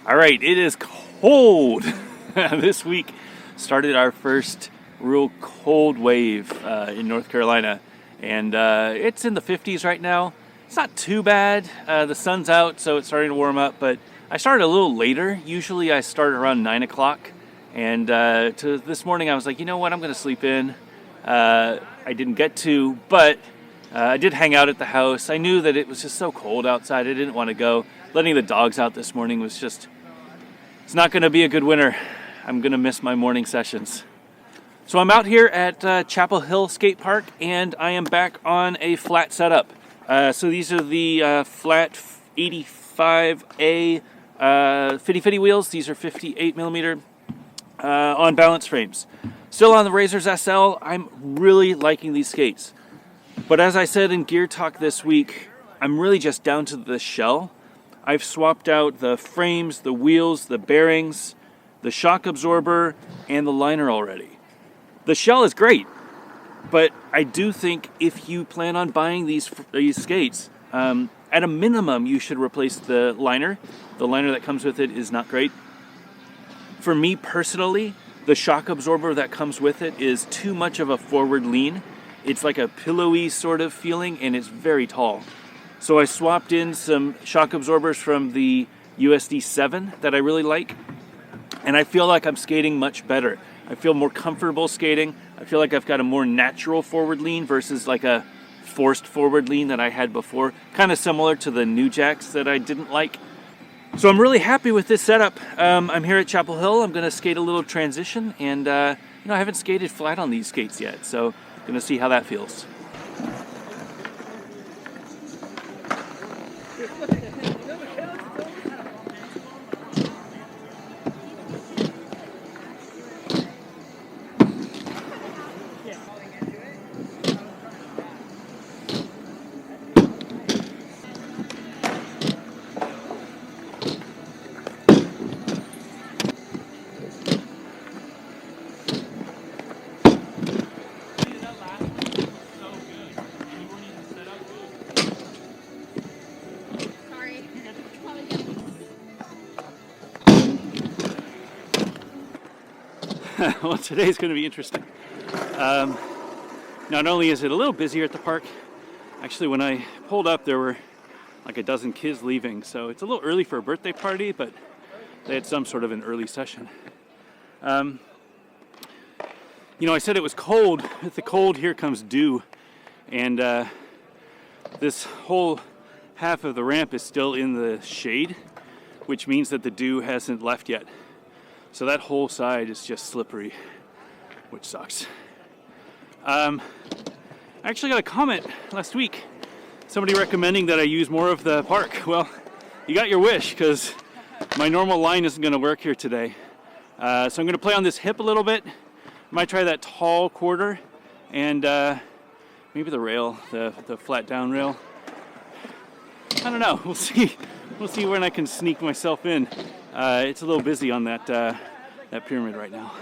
All right, it is cold. This week started our first real cold wave in North Carolina, and it's in the 50s right now. It's not too bad. The sun's out, so it's starting to warm up, but I started a little later. Usually I start around 9 o'clock, and this morning I was like, you know what, I'm going to sleep in. I didn't get to, but I did hang out at the house. I knew that it was just so cold outside. I didn't want to go. Letting the dogs out this morning was just, it's not going to be a good winter. I'm going to miss my morning sessions. So I'm out here at Chapel Hill Skate Park, and I am back on a flat setup. So these are the flat 85A Fitty Fitty wheels. These are 58 millimeter on balance frames. Still on the Razors SL. I'm really liking these skates. But as I said in Gear Talk this week, I'm really just down to the shell. I've swapped out the frames, the wheels, the bearings, the shock absorber, and the liner already. The shell is great, but I do think if you plan on buying these skates, at a minimum you should replace the liner. The liner that comes with it is not great. For me personally, the shock absorber that comes with it is too much of a forward lean. It's like a pillowy sort of feeling, and it's very tall. So I swapped in some shock absorbers from the USD 7 that I really like, and I feel like I'm skating much better. I feel more comfortable skating. I feel like I've got a more natural forward lean versus like a forced forward lean that I had before. Kind of similar to the New Jacks that I didn't like. So I'm really happy with this setup. I'm here at Chapel Hill. I'm going to skate a little transition, and I haven't skated flat on these skates yet, so I'm going to see how that feels. Well, today's going to be interesting. Not only is it a little busier at the park, actually when I pulled up there were like a dozen kids leaving, so it's a little early for a birthday party, but they had some sort of an early session. I said it was cold. With the cold, here comes dew, and this whole half of the ramp is still in the shade, which means that the dew hasn't left yet. So that whole side is just slippery, which sucks. I actually got a comment last week, somebody recommending that I use more of the park. Well, you got your wish, because my normal line isn't going to work here today. So I'm going to play on this hip a little bit. Might try that tall quarter, and maybe the rail, the flat down rail. I don't know. We'll see. We'll see when I can sneak myself in. It's a little busy on that pyramid right now.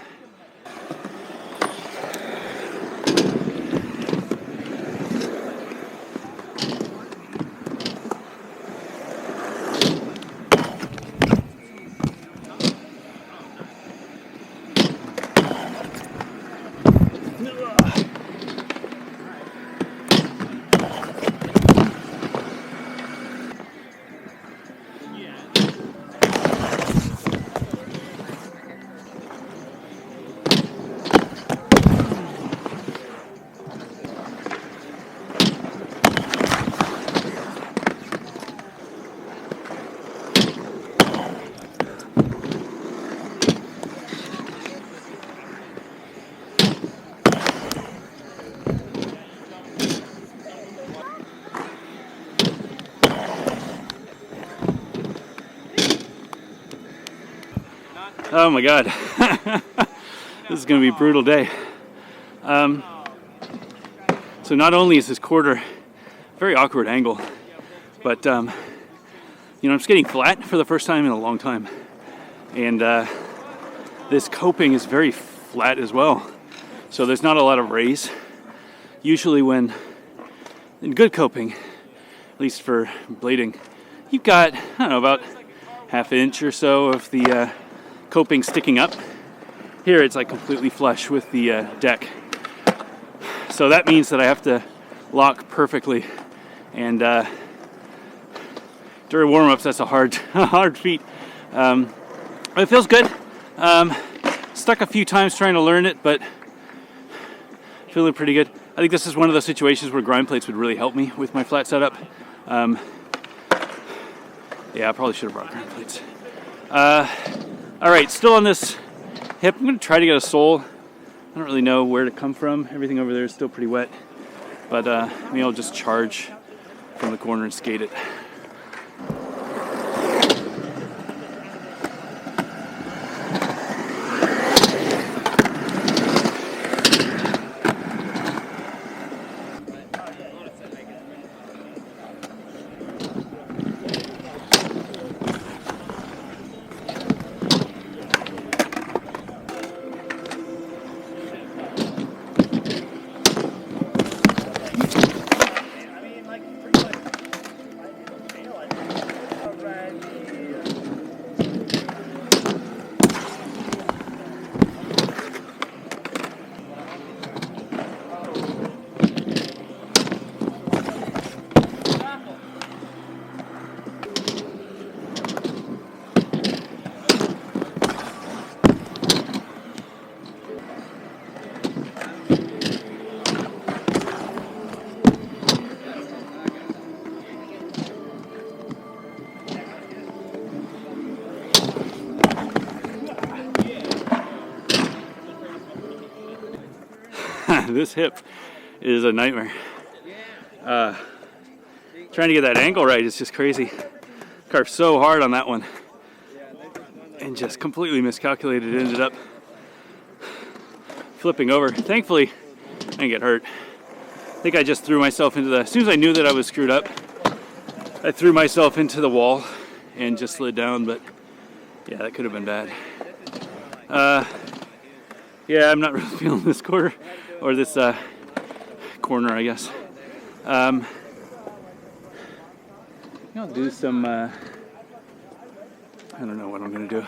Oh my God, this is going to be a brutal day. So not only is this quarter a very awkward angle, but I'm skating flat for the first time in a long time, and this coping is very flat as well. So there's not a lot of raise. Usually when in good coping, at least for blading, you've got, I don't know, about half inch or so of the coping sticking up. Here it's like completely flush with the deck. So that means that I have to lock perfectly, and during warm-ups that's a hard feat. It feels good. Stuck a few times trying to learn it, but feeling pretty good. I think this is one of those situations where grind plates would really help me with my flat setup. Yeah, I probably should have brought grind plates. All right, still on this hip. I'm going to try to get a sole. I don't really know where to come from. Everything over there is still pretty wet, but maybe I'll just charge from the corner and skate it. This hip is a nightmare. Trying to get that angle right is just crazy. Carved so hard on that one and just completely miscalculated. It ended up flipping over. Thankfully, I didn't get hurt. I think I just threw myself into as soon as I knew that I was screwed up, I threw myself into the wall and just slid down, but yeah, that could have been bad. Yeah, I'm not really feeling this quarter, or this corner, I guess. I'll do some, I don't know what I'm going to do.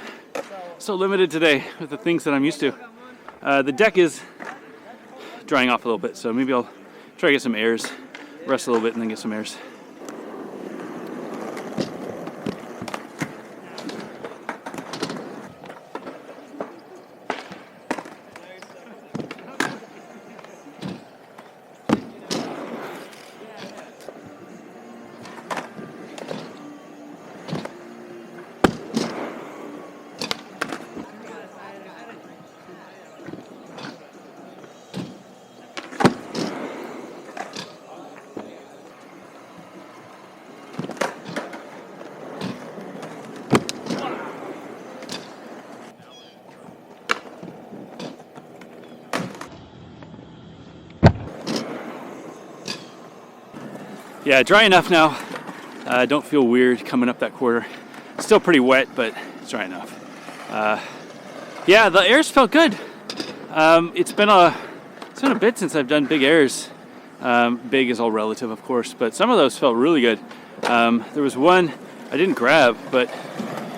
So limited today with the things that I'm used to. The deck is drying off a little bit, so maybe I'll try to get some airs, rest a little bit, and then get some airs. Yeah, dry enough now. Don't feel weird coming up that quarter. Still pretty wet, but it's dry enough. Yeah, the airs felt good. It's been a bit since I've done big airs. Big is all relative, of course, but some of those felt really good. There was one I didn't grab, but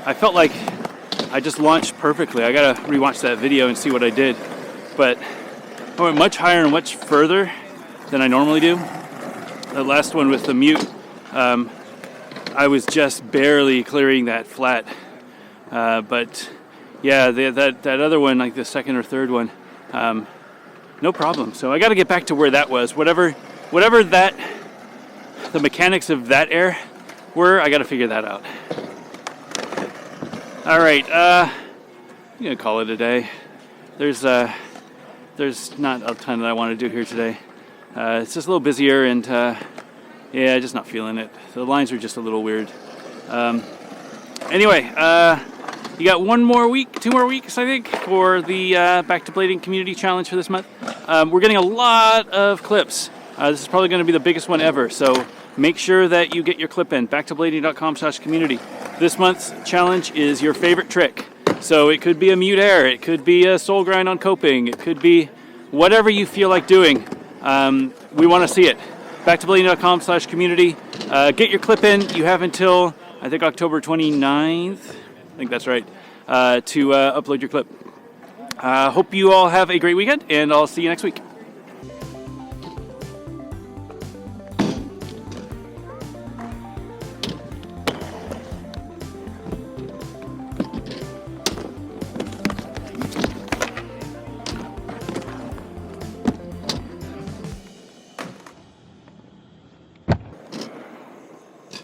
I felt like I just launched perfectly. I gotta rewatch that video and see what I did. But I went much higher and much further than I normally do. The last one with the mute, I was just barely clearing that flat. But yeah, that other one, like the second or third one, no problem. So I got to get back to where that was. Whatever that, the mechanics of that air were, I got to figure that out. All right, I'm gonna call it a day. There's not a ton that I want to do here today. It's just a little busier, and yeah, just not feeling it. The lines are just a little weird. Anyway, you got 2 more weeks, I think, for the Back to Blading Community Challenge for this month. We're getting a lot of clips. This is probably going to be the biggest one ever, so make sure that you get your clip in. backtoblading.com/community. This month's challenge is your favorite trick. So it could be a mute air, it could be a soul grind on coping, it could be whatever you feel like doing. We want to see it. backtoblading.com/community. Get your clip in. You have until I think October 29th. I think that's right. To upload your clip. Hope you all have a great weekend, and I'll see you next week.